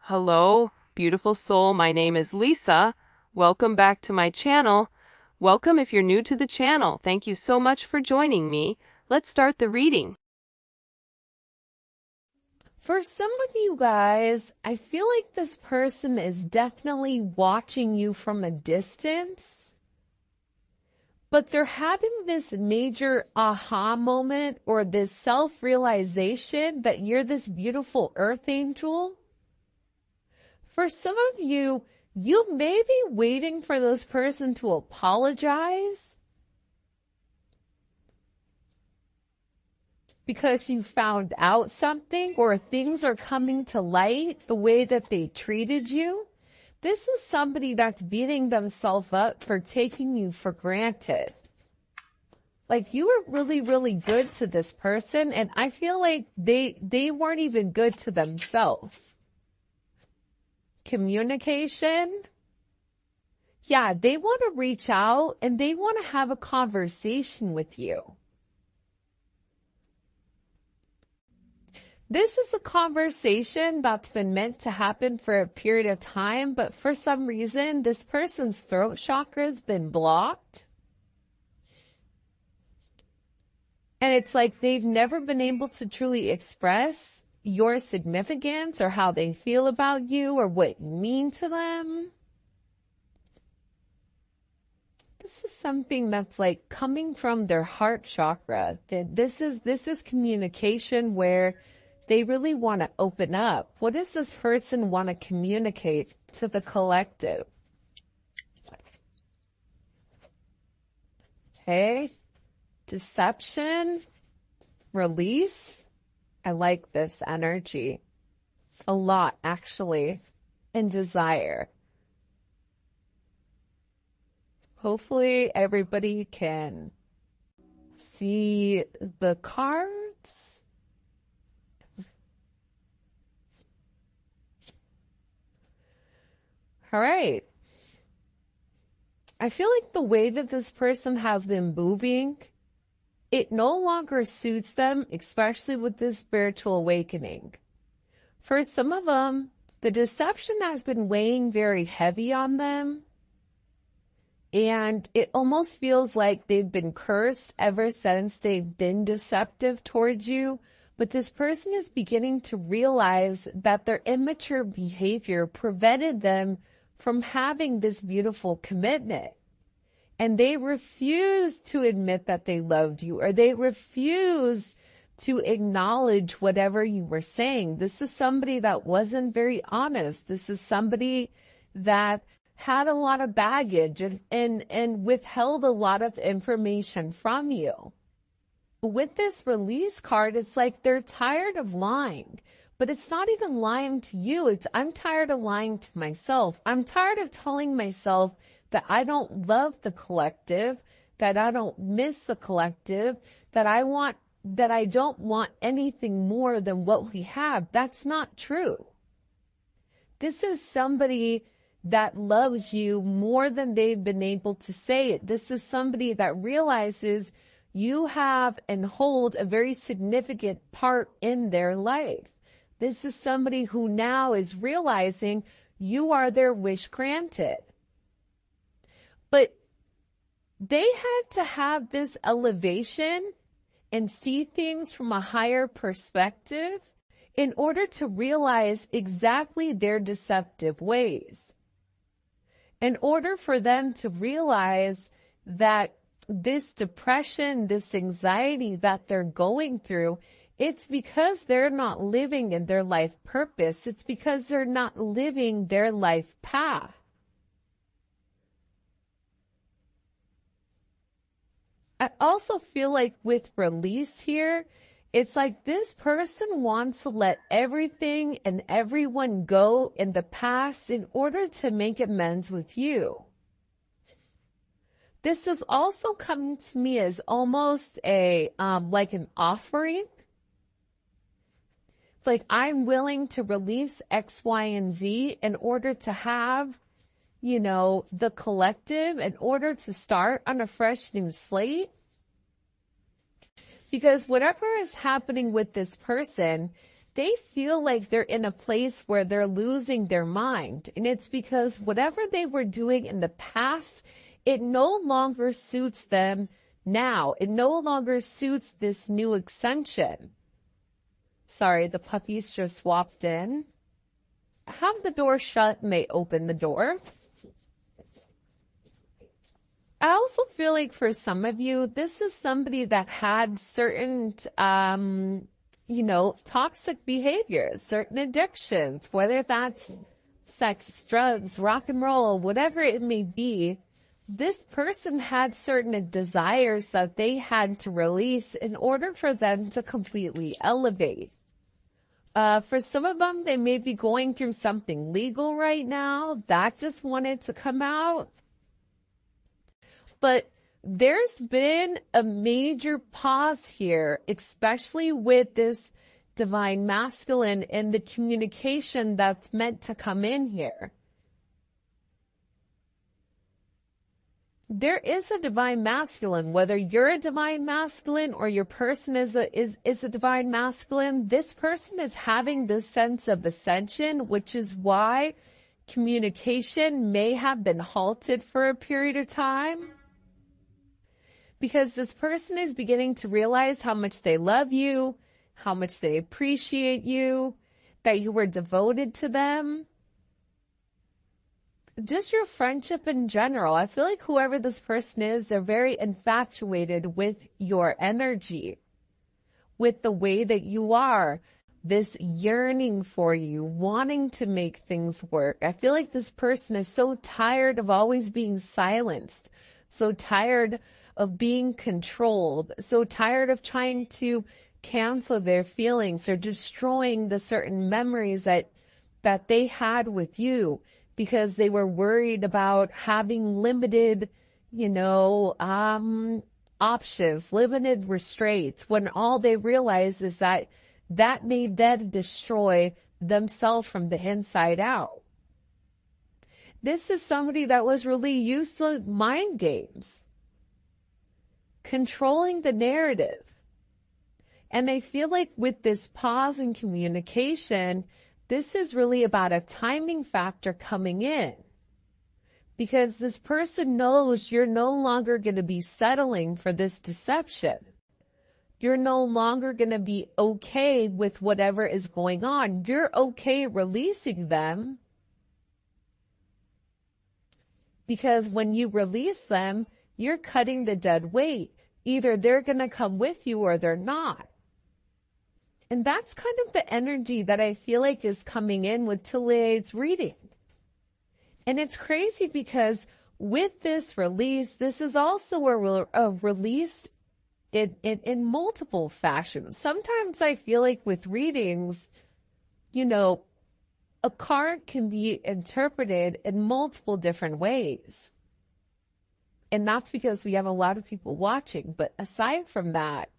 Hello, beautiful soul. My name is Lisa. Welcome back to my channel. Welcome if you're new to the channel. Thank you so much for joining me. Let's start the reading. For some of you guys, I feel like this person is definitely watching you from a distance, but they're having this major aha moment or this self-realization that you're this beautiful earth angel. For some of you, you may be waiting for this person to apologize because you found out something or things are coming to light the way that they treated you. This is somebody that's beating themselves up for taking you for granted. Like you were really, really good to this person, and I feel like they weren't even good to themselves. Communication. Yeah, they want to reach out and they want to have a conversation with you. This is a conversation that's been meant to happen for a period of time, but for some reason, this person's throat chakra has been blocked. And it's like they've never been able to truly express your significance or how they feel about you or what you mean to them. This is something that's like coming from their heart chakra. This is communication where they really want to open up. What does this person want to communicate to the collective? Okay. Deception, release. I like this energy a lot, actually, and desire. Hopefully everybody can see the cards. All right. I feel like the way that this person has been moving, it no longer suits them, especially with this spiritual awakening. For some of them, the deception has been weighing very heavy on them. And it almost feels like they've been cursed ever since they've been deceptive towards you. But this person is beginning to realize that their immature behavior prevented them from having this beautiful commitment. And they refused to admit that they loved you, or they refused to acknowledge whatever you were saying. This is somebody that wasn't very honest. This is somebody that had a lot of baggage and withheld a lot of information from you. With this release card, it's like they're tired of lying. But it's not even lying to you. I'm tired of lying to myself. I'm tired of telling myself that I don't love the collective, that I don't miss the collective, that I don't want anything more than what we have. That's not true. This is somebody that loves you more than they've been able to say it. This is somebody that realizes you have and hold a very significant part in their life. This is somebody who now is realizing you are their wish granted. But they had to have this elevation and see things from a higher perspective in order to realize exactly their deceptive ways. In order for them to realize that this depression, this anxiety that they're going through, it's because they're not living in their life purpose. It's because they're not living their life path. I also feel like with release here, it's like this person wants to let everything and everyone go in the past in order to make amends with you. This is also coming to me as almost like an offering. It's like I'm willing to release X, Y, and Z in order to have, the collective, in order to start on a fresh new slate. Because whatever is happening with this person, they feel like they're in a place where they're losing their mind. And it's because whatever they were doing in the past, it no longer suits them now. It no longer suits this new extension. Sorry, the puppies just swapped in. Have the door shut and they open the door. I also feel like for some of you, this is somebody that had certain, toxic behaviors, certain addictions, whether that's sex, drugs, rock and roll, whatever it may be. This person had certain desires that they had to release in order for them to completely elevate. For some of them, they may be going through something legal right now that just wanted to come out. But there's been a major pause here, especially with this divine masculine and the communication that's meant to come in here. There is a divine masculine, whether you're a divine masculine or your person is a divine masculine. This person is having this sense of ascension, which is why communication may have been halted for a period of time. Because this person is beginning to realize how much they love you, how much they appreciate you, that you were devoted to them. Just your friendship in general. I feel like whoever this person is, they're very infatuated with your energy, with the way that you are, this yearning for you, wanting to make things work. I feel like this person is so tired of always being silenced, so tired of being controlled, so tired of trying to cancel their feelings or destroying the certain memories that they had with you because they were worried about having limited, options, limited restraints, when all they realized is that made them destroy themselves from the inside out. This is somebody that was really used to mind games, controlling the narrative. And I feel like with this pause in communication, this is really about a timing factor coming in. Because this person knows you're no longer going to be settling for this deception. You're no longer going to be okay with whatever is going on. You're okay releasing them. Because when you release them, you're cutting the dead weight. Either they're going to come with you or they're not. And that's kind of the energy that I feel like is coming in with Tille's reading. And it's crazy because with this release, this is also a release in multiple fashions. Sometimes I feel like with readings, a card can be interpreted in multiple different ways. And that's because we have a lot of people watching. But aside from that,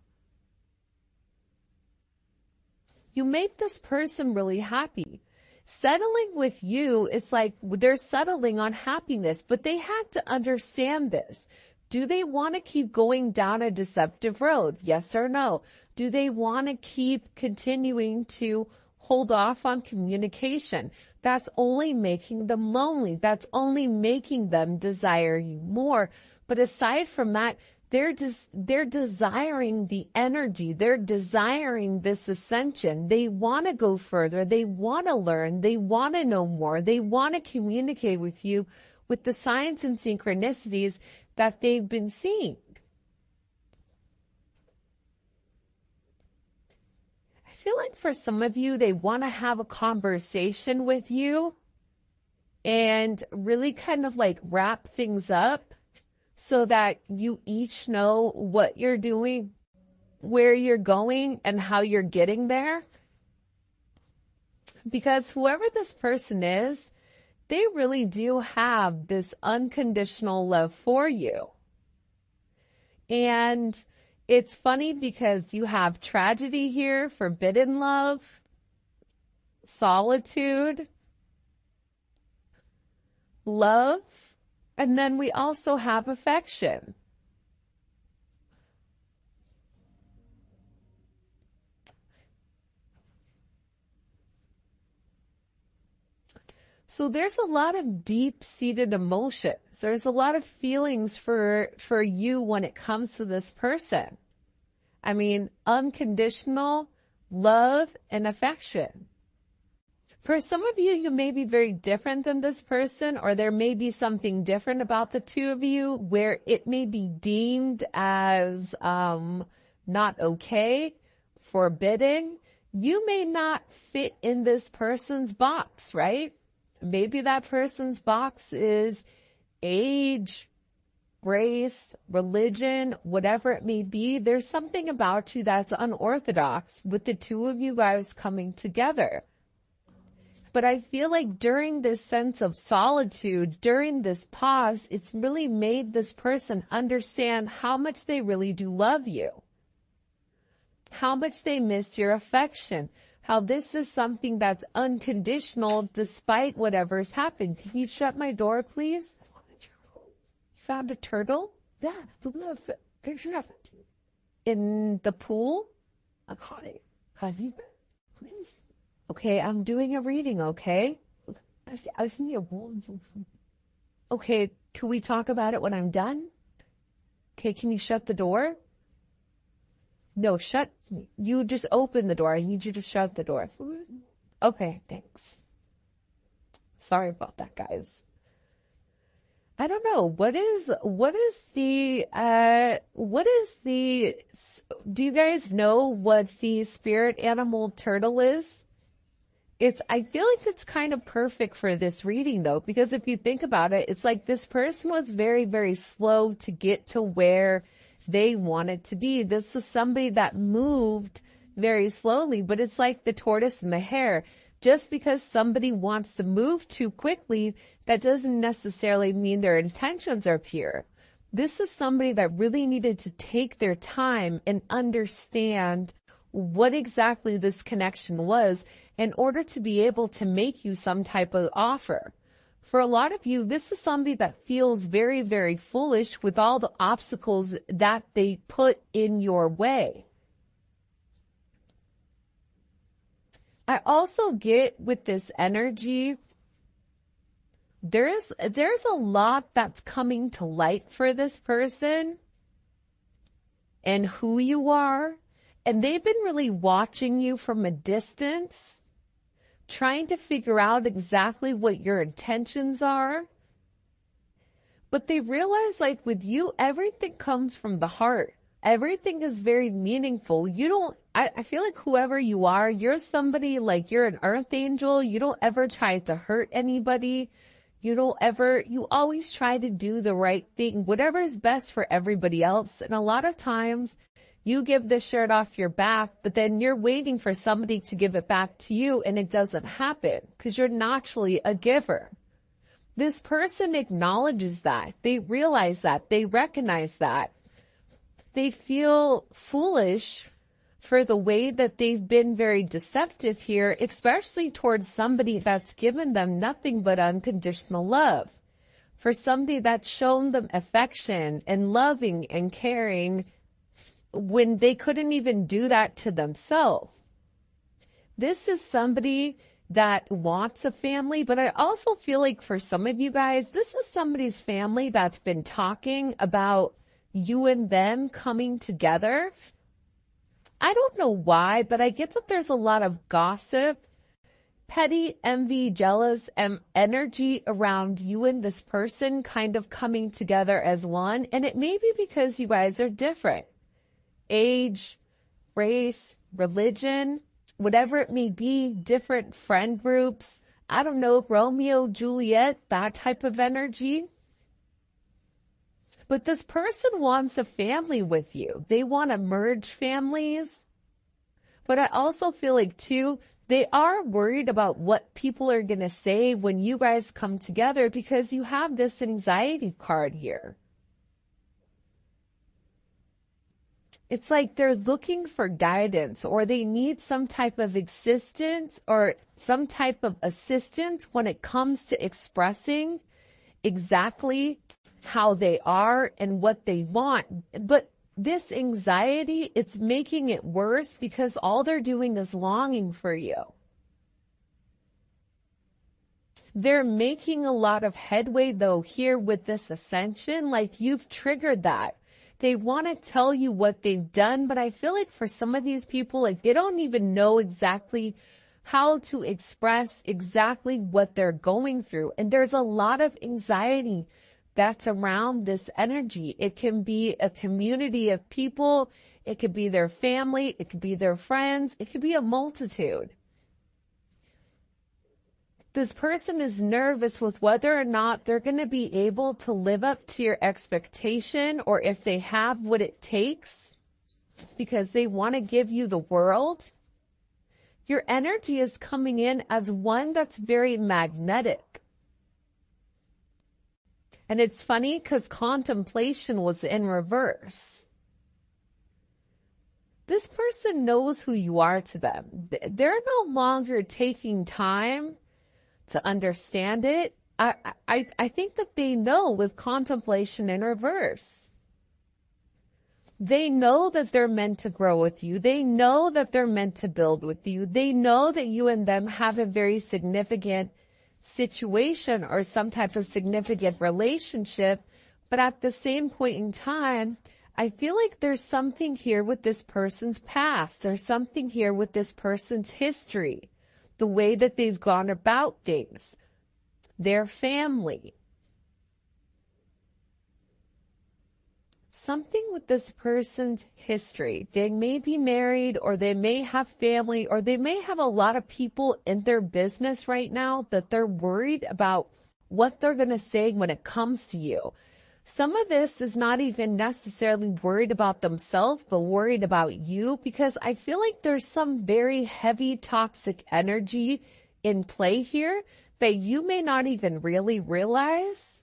you make this person really happy. Settling with you, it's like they're settling on happiness, but they had to understand this. Do they want to keep going down a deceptive road? Yes or no? Do they want to keep continuing to hold off on communication? That's only making them lonely. That's only making them desire you more. But aside from that, they're desiring the energy. They're desiring this ascension. They want to go further. They want to learn. They want to know more. They want to communicate with you with the signs and synchronicities that they've been seeing. I feel like for some of you, they want to have a conversation with you and really kind of like wrap things up so that you each know what you're doing, where you're going, and how you're getting there. Because whoever this person is, they really do have this unconditional love for you. And it's funny because you have tragedy here, forbidden love, solitude, love, and then we also have affection. So there's a lot of deep-seated emotions. There's a lot of feelings for you when it comes to this person. I mean, unconditional love and affection. For some of you, you may be very different than this person, or there may be something different about the two of you where it may be deemed as not okay, forbidden. You may not fit in this person's box, right? Maybe that person's box is age, race, religion, whatever it may be. There's something about you that's unorthodox with the two of you guys coming together. But I feel like during this sense of solitude, during this pause, it's really made this person understand how much they really do love you, how much they miss your affection, how this is something that's unconditional despite whatever's happened. Can you shut my door, please? You found a turtle? Yeah, in the pool? I caught it. Have you been? Please. Okay, I'm doing a reading, okay? I see a ball. Okay, can we talk about it when I'm done? Okay, can you shut the door? No, you just open the door. I need you to shut the door. Okay, thanks. Sorry about that, guys. I don't know. Do you guys know what the spirit animal turtle is? I feel like it's kind of perfect for this reading though, because if you think about it, it's like this person was very, very slow to get to where they wanted to be. This is somebody that moved very slowly, but it's like the tortoise and the hare. Just because somebody wants to move too quickly, that doesn't necessarily mean their intentions are pure. This is somebody that really needed to take their time and understand what exactly this connection was in order to be able to make you some type of offer. For a lot of you, this is somebody that feels very, very foolish with all the obstacles that they put in your way. I also get with this energy, there's a lot that's coming to light for this person and who you are. And they've been really watching you from a distance, trying to figure out exactly what your intentions are. But they realize, like with you, everything comes from the heart. Everything is very meaningful. I feel like whoever you are, you're somebody like you're an earth angel. You don't ever try to hurt anybody. You always try to do the right thing, whatever is best for everybody else. And a lot of times, you give the shirt off your back, but then you're waiting for somebody to give it back to you, and it doesn't happen because you're naturally a giver. This person acknowledges that. They realize that. They recognize that. They feel foolish for the way that they've been very deceptive here, especially towards somebody that's given them nothing but unconditional love. For somebody that's shown them affection and loving and caring when they couldn't even do that to themselves. This is somebody that wants a family, but I also feel like for some of you guys, this is somebody's family that's been talking about you and them coming together. I don't know why, but I get that there's a lot of gossip, petty, envy, jealous, energy around you and this person kind of coming together as one. And it may be because you guys are different. Age, race, religion, whatever it may be, different friend groups. I don't know, Romeo, Juliet, that type of energy. But this person wants a family with you. They want to merge families. But I also feel like, too, they are worried about what people are going to say when you guys come together because you have this anxiety card here. It's like they're looking for guidance, or they need some type of existence or some type of assistance when it comes to expressing exactly how they are and what they want. But this anxiety, it's making it worse because all they're doing is longing for you. They're making a lot of headway though here with this ascension. Like you've triggered that. They want to tell you what they've done, but I feel like for some of these people, like they don't even know exactly how to express exactly what they're going through. And there's a lot of anxiety that's around this energy. It can be a community of people. It could be their family. It could be their friends. It could be a multitude. This person is nervous with whether or not they're going to be able to live up to your expectation, or if they have what it takes, because they want to give you the world. Your energy is coming in as one that's very magnetic. And it's funny because contemplation was in reverse. This person knows who you are to them. They're no longer taking time to understand it. I think that they know with contemplation in reverse. They know that they're meant to grow with you. They know that they're meant to build with you. They know that you and them have a very significant situation or some type of significant relationship. But at the same point in time, I feel like there's something here with this person's past. There's something here with this person's history. The way that they've gone about things, their family. Something with this person's history. They may be married, or they may have family, or they may have a lot of people in their business right now that they're worried about what they're going to say when it comes to you. Some of this is not even necessarily worried about themselves, but worried about you, because I feel like there's some very heavy toxic energy in play here that you may not even really realize.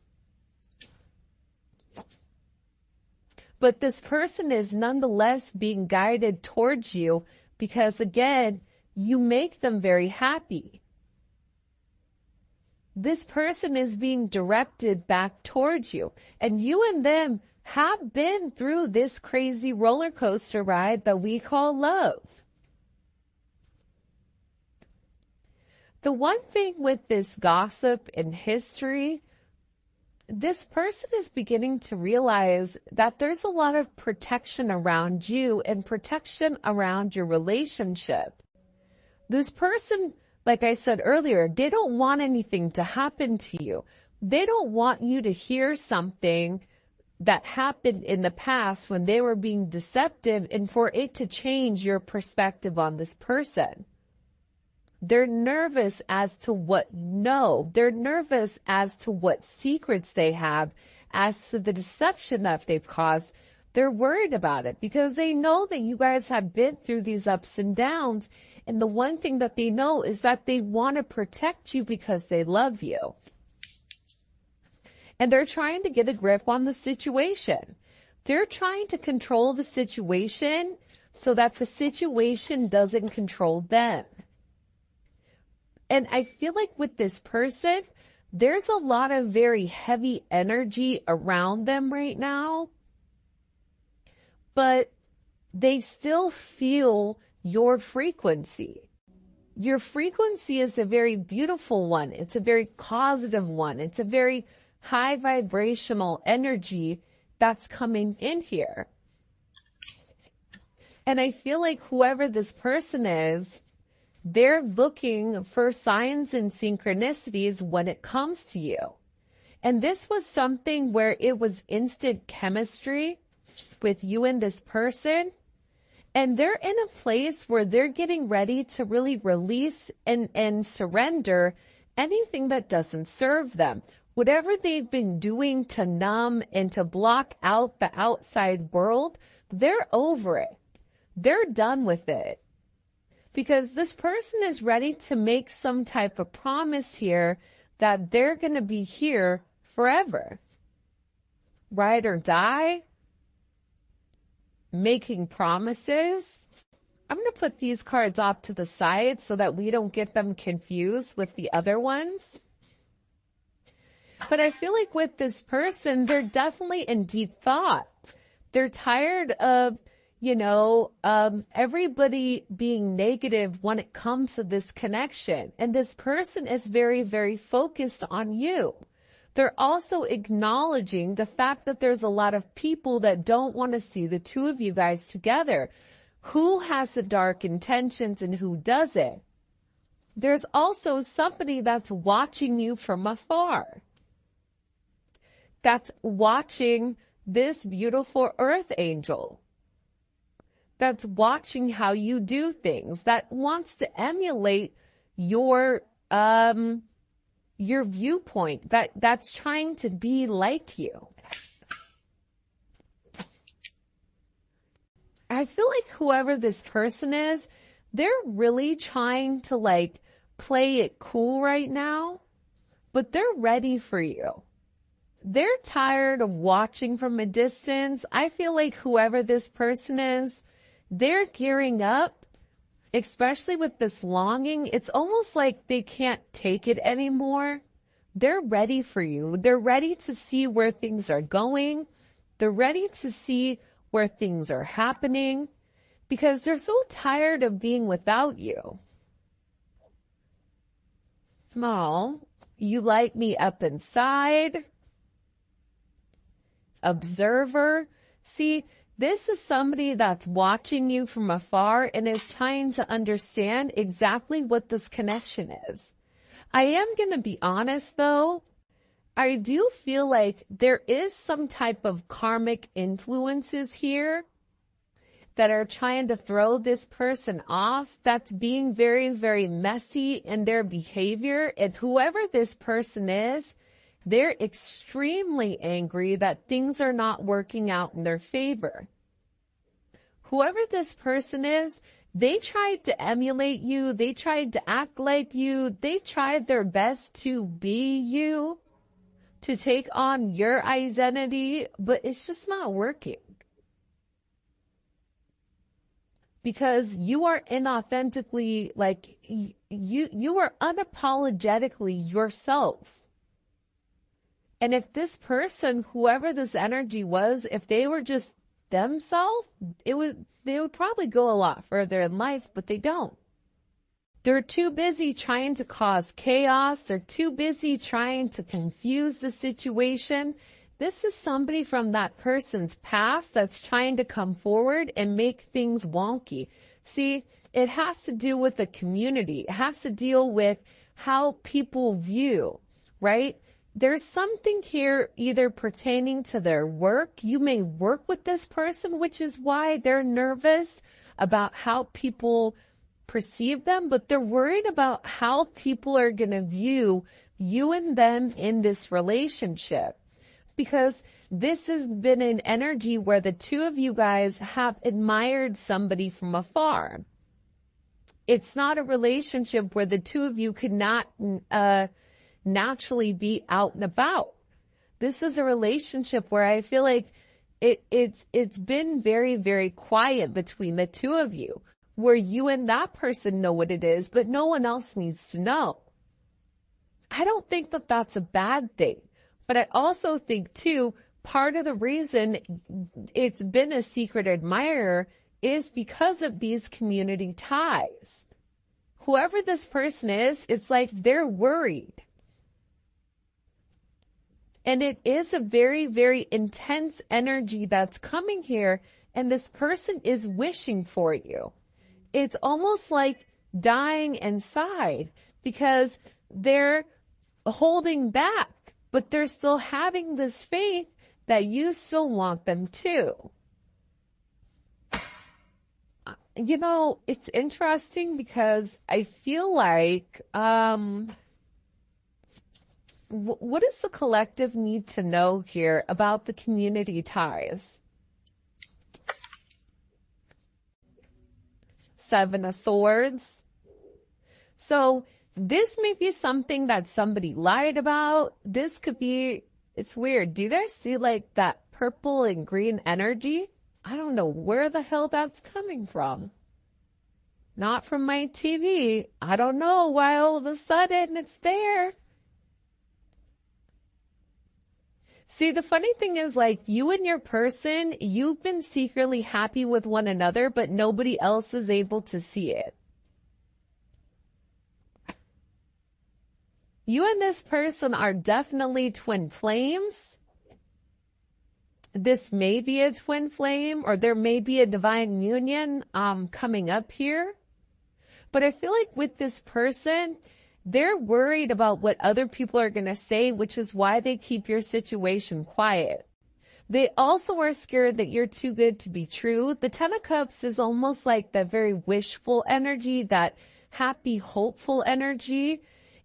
But this person is nonetheless being guided towards you because, again, you make them very happy. This person is being directed back towards you. And you and them have been through this crazy roller coaster ride that we call love. The one thing with this gossip in history, this person is beginning to realize that there's a lot of protection around you and protection around your relationship. This person, like I said earlier, they don't want anything to happen to you. They don't want you to hear something that happened in the past when they were being deceptive and for it to change your perspective on this person. They're nervous as to what you know. They're nervous as to what secrets they have, as to the deception that they've caused. They're worried about it because they know that you guys have been through these ups and downs. And the one thing that they know is that they want to protect you because they love you. And they're trying to get a grip on the situation. They're trying to control the situation so that the situation doesn't control them. And I feel like with this person, there's a lot of very heavy energy around them right now. But they still feel your frequency. Your frequency is a very beautiful one. It's a very positive one. It's a very high vibrational energy that's coming in here. And I feel like whoever this person is, they're looking for signs and synchronicities when it comes to you. And this was something where it was instant chemistry with you and this person. And they're in a place where they're getting ready to really release and surrender anything that doesn't serve them. Whatever they've been doing to numb and to block out the outside world, they're over it. They're done with it. Because this person is ready to make some type of promise here that they're going to be here forever. Ride or die. Making promises. I'm going to put these cards off to the side so that we don't get them confused with the other ones. But I feel like with this person, they're definitely in deep thought. They're tired of, everybody being negative when it comes to this connection. And this person is very, very focused on you. They're also acknowledging the fact that there's a lot of people that don't want to see the two of you guys together. Who has the dark intentions and who doesn't? There's also somebody that's watching you from afar. That's watching this beautiful earth angel. That's watching how you do things. That wants to emulate your viewpoint. That's trying to be like you. I feel like whoever this person is, they're really trying to play it cool right now, but they're ready for you. They're tired of watching from a distance. I feel like whoever this person is, they're gearing up, especially with this longing. It's almost like they can't take it anymore. They're ready for you. They're ready to see where things are going. They're ready to see where things are happening because they're so tired of being without you. Small, you light me up inside. Observer. See, this is somebody that's watching you from afar and is trying to understand exactly what this connection is. I am going to be honest though. I do feel like there is some type of karmic influences here that are trying to throw this person off, that's being very, very messy in their behavior. And whoever this person is, they're extremely angry that things are not working out in their favor. Whoever this person is, they tried to emulate you. They tried to act like you. They tried their best to be you, to take on your identity, but it's just not working. Because you are inauthentically, you are unapologetically yourself. And if this person, whoever this energy was, if they were just themselves, they would probably go a lot further in life, but they don't. They're too busy trying to cause chaos. They're too busy trying to confuse the situation. This is somebody from that person's past that's trying to come forward and make things wonky. See, it has to do with the community. It has to deal with how people view, right? There's something here either pertaining to their work. You may work with this person, which is why they're nervous about how people perceive them, but they're worried about how people are going to view you and them in this relationship. Because this has been an energy where the two of you guys have admired somebody from afar. It's not a relationship where the two of you could not naturally be out and about. This is a relationship where I feel like it's been very, very quiet between the two of you, where you and that person know what it is, but no one else needs to know. I don't think that that's a bad thing, but I also think too, part of the reason it's been a secret admirer is because of these community ties. Whoever this person is, it's like they're worried. And it is a very, very intense energy that's coming here, and this person is wishing for you. It's almost like dying inside because they're holding back, but they're still having this faith that you still want them to. You know, it's interesting because I feel like, what does the collective need to know here about the community ties? Seven of Swords. So this may be something that somebody lied about. This could be, it's weird. Do you guys see like that purple and green energy? I don't know where the hell that's coming from. Not from my TV. I don't know why all of a sudden it's there. See, the funny thing is, like, you and your person, you've been secretly happy with one another, but nobody else is able to see it. You and this person are definitely twin flames. This may be a twin flame, or there may be a divine union coming up here. But I feel like with this person, they're worried about what other people are going to say, which is why they keep your situation quiet. They also are scared that you're too good to be true. The Ten of Cups is almost like that very wishful energy, that happy, hopeful energy.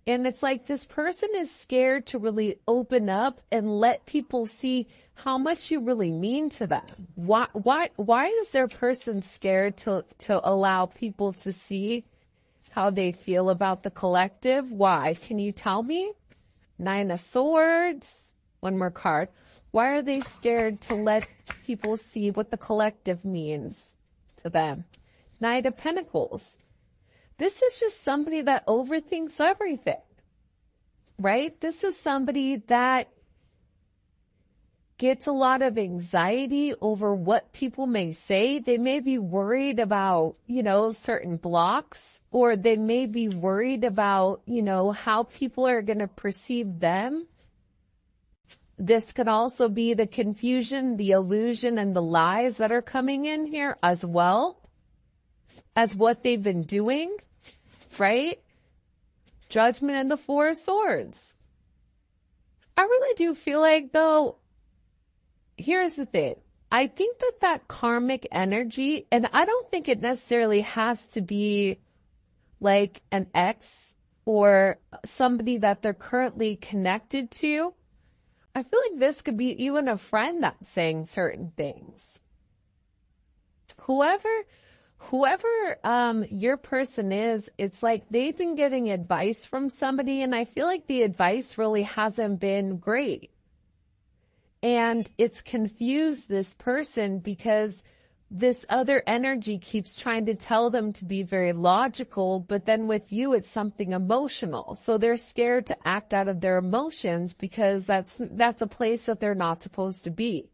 And it's like this person is scared to really open up and let people see how much you really mean to them. Why is their person scared to allow people to see how they feel about the collective? Why? Can you tell me? Nine of Swords. One more card. Why are they scared to let people see what the collective means to them? Knight of Pentacles. This is just somebody that overthinks everything, right? This is somebody that gets a lot of anxiety over what people may say. They may be worried about, certain blocks, or they may be worried about, how people are going to perceive them. This could also be the confusion, the illusion, and the lies that are coming in here as well as what they've been doing, right? Judgment and the Four of Swords. I really do feel like, though, here's the thing. I think that karmic energy, and I don't think it necessarily has to be like an ex or somebody that they're currently connected to. I feel like this could be even a friend that's saying certain things. Whoever your person is, it's like they've been getting advice from somebody, and I feel like the advice really hasn't been great. And it's confused this person because this other energy keeps trying to tell them to be very logical, but then with you, it's something emotional. So they're scared to act out of their emotions because that's a place that they're not supposed to be.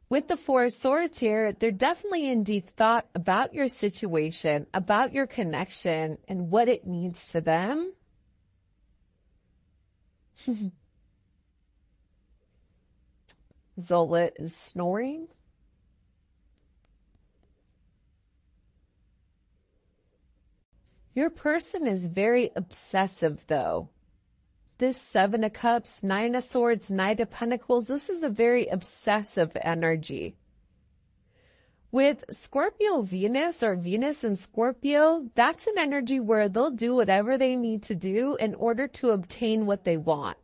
With the Four of Swords here, they're definitely in deep thought about your situation, about your connection, and what it means to them. Zola is snoring. Your person is very obsessive, though. This Seven of Cups, Nine of Swords, Knight of Pentacles, this is a very obsessive energy. With Scorpio Venus, or Venus and Scorpio, that's an energy where they'll do whatever they need to do in order to obtain what they want,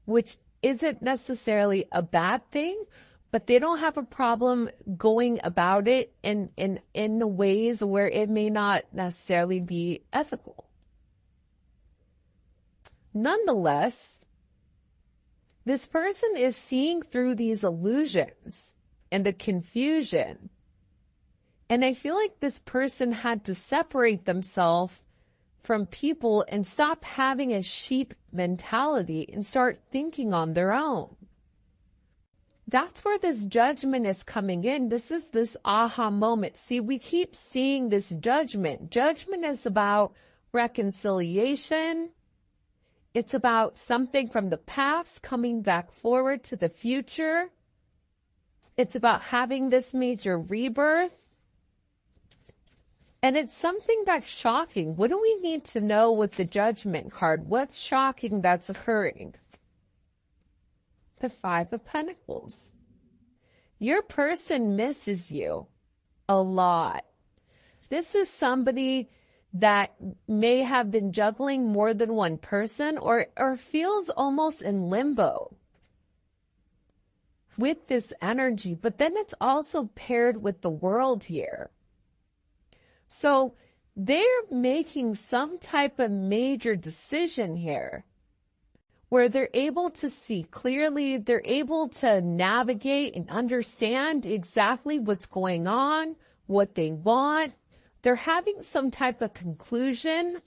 which isn't necessarily a bad thing, but they don't have a problem going about it in ways where it may not necessarily be ethical. Nonetheless, this person is seeing through these illusions and the confusion. And I feel like this person had to separate themselves from people and stop having a sheep mentality and start thinking on their own. That's where this judgment is coming in. This is this aha moment. See, we keep seeing this judgment. Judgment is about reconciliation. It's about something from the past coming back forward to the future. It's about having this major rebirth. And it's something that's shocking. What do we need to know with the Judgment card? What's shocking that's occurring? The Five of Pentacles. Your person misses you a lot. This is somebody that may have been juggling more than one person or feels almost in limbo with this energy. But then it's also paired with the World here. So they're making some type of major decision here where they're able to see clearly, they're able to navigate and understand exactly what's going on, what they want. They're having some type of conclusion.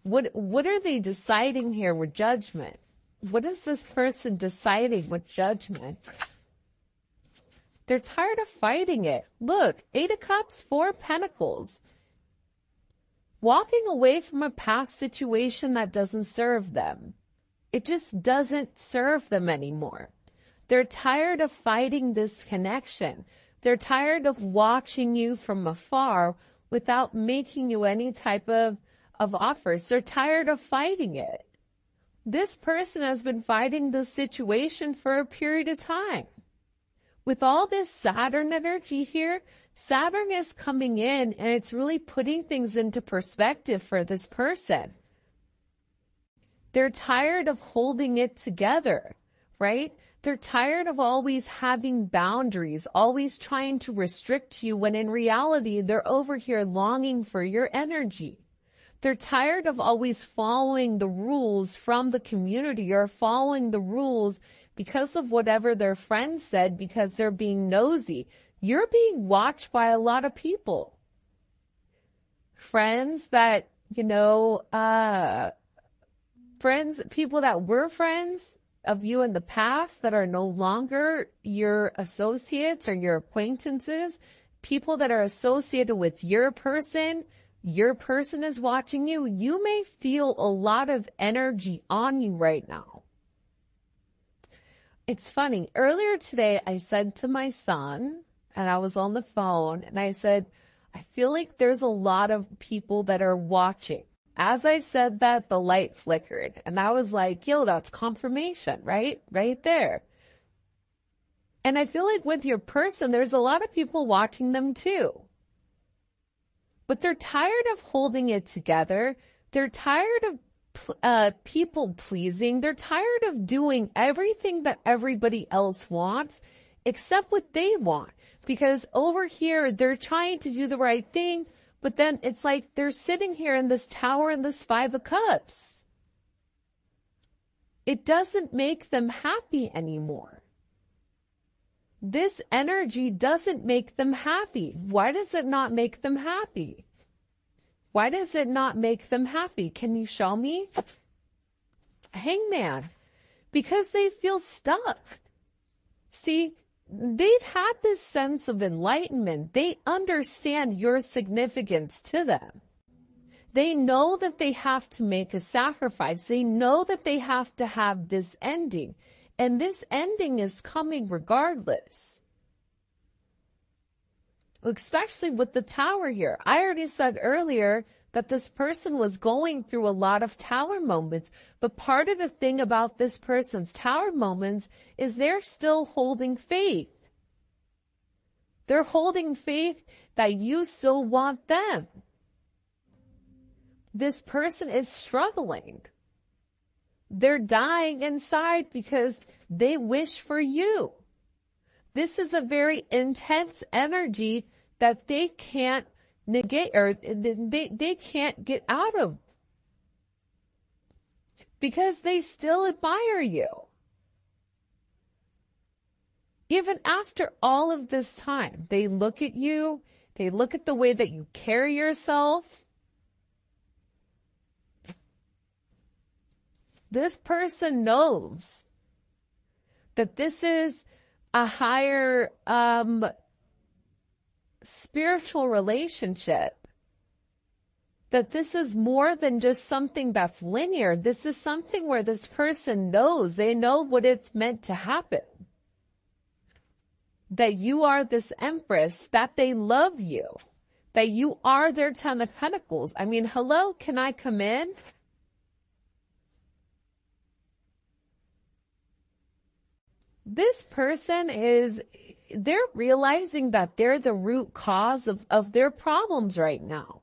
What are they deciding here with Judgment? What is this person deciding with Judgment? They're tired of fighting it. Look, 8 of Cups, 4 of Pentacles. Walking away from a past situation that doesn't serve them. It just doesn't serve them anymore. They're tired of fighting this connection. They're tired of watching you from afar without making you any type of offers. They're tired of fighting it. This person has been fighting this situation for a period of time. With all this Saturn energy here, Saturn is coming in and it's really putting things into perspective for this person. They're tired of holding it together, right? They're tired of always having boundaries, always trying to restrict you when in reality they're over here longing for your energy. They're tired of always following the rules from the community or following the rules because of whatever their friends said because they're being nosy. You're being watched by a lot of people. Friends that, people that were friends of you in the past that are no longer your associates or your acquaintances, people that are associated with your person is watching you. You may feel a lot of energy on you right now. It's funny. Earlier today, I said to my son, and I was on the phone, and I said, I feel like there's a lot of people that are watching. As I said that, the light flickered, and I was like, yo, that's confirmation, right? Right there. And I feel like with your person, there's a lot of people watching them too. But they're tired of holding it together. They're tired of people pleasing. They're tired of doing everything that everybody else wants except what they want. Because over here, they're trying to do the right thing, but then it's like they're sitting here in this tower in this 5 of Cups. It doesn't make them happy anymore. This energy doesn't make them happy. Why does it not make them happy? Why does it not make them happy? Can you show me? Hangman. Because they feel stuck. See, they've had this sense of enlightenment. They understand your significance to them. They know that they have to make a sacrifice. They know that they have to have this ending. And this ending is coming regardless. Especially with the tower here. I already said earlier that this person was going through a lot of tower moments. But part of the thing about this person's tower moments is they're still holding faith. They're holding faith that you still want them. This person is struggling. They're dying inside because they wish for you. This is a very intense energy that they can't negate or they can't get out of because they still admire you. Even after all of this time, they look at you, they look at the way that you carry yourself. This person knows that this is a higher spiritual relationship, that this is more than just something that's linear. This is something where this person knows, they know what it's meant to happen. That you are this empress, that they love you, that you are their 10 of Pentacles. I mean, hello, can I come in? This person they're realizing that they're the root cause of their problems right now.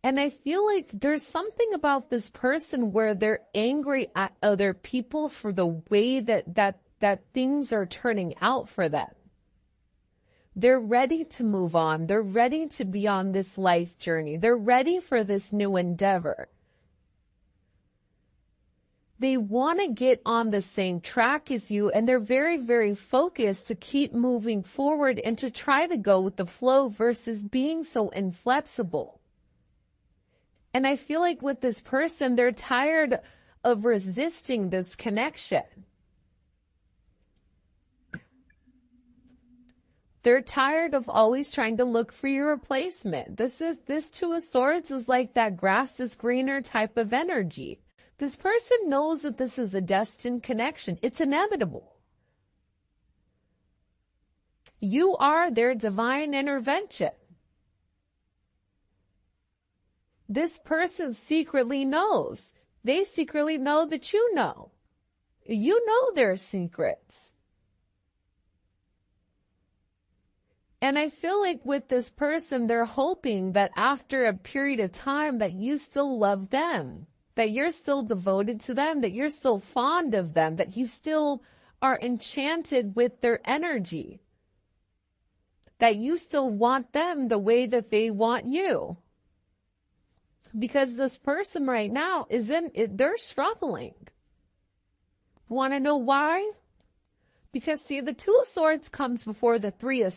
And I feel like there's something about this person where they're angry at other people for the way that things are turning out for them. They're ready to move on. They're ready to be on this life journey. They're ready for this new endeavor. They want to get on the same track as you, and they're very, very focused to keep moving forward and to try to go with the flow versus being so inflexible. And I feel like with this person, they're tired of resisting this connection. They're tired of always trying to look for your replacement. This Two of Swords is like that grass is greener type of energy. This person knows that this is a destined connection. It's inevitable. You are their divine intervention. This person secretly knows. They secretly know that you know. You know their secrets. And I feel like with this person, they're hoping that after a period of time that you still love them, that you're still devoted to them, that you're still fond of them, that you still are enchanted with their energy, that you still want them the way that they want you. Because this person right now they're struggling. Want to know why? Because see, the Two of Swords comes before the Three of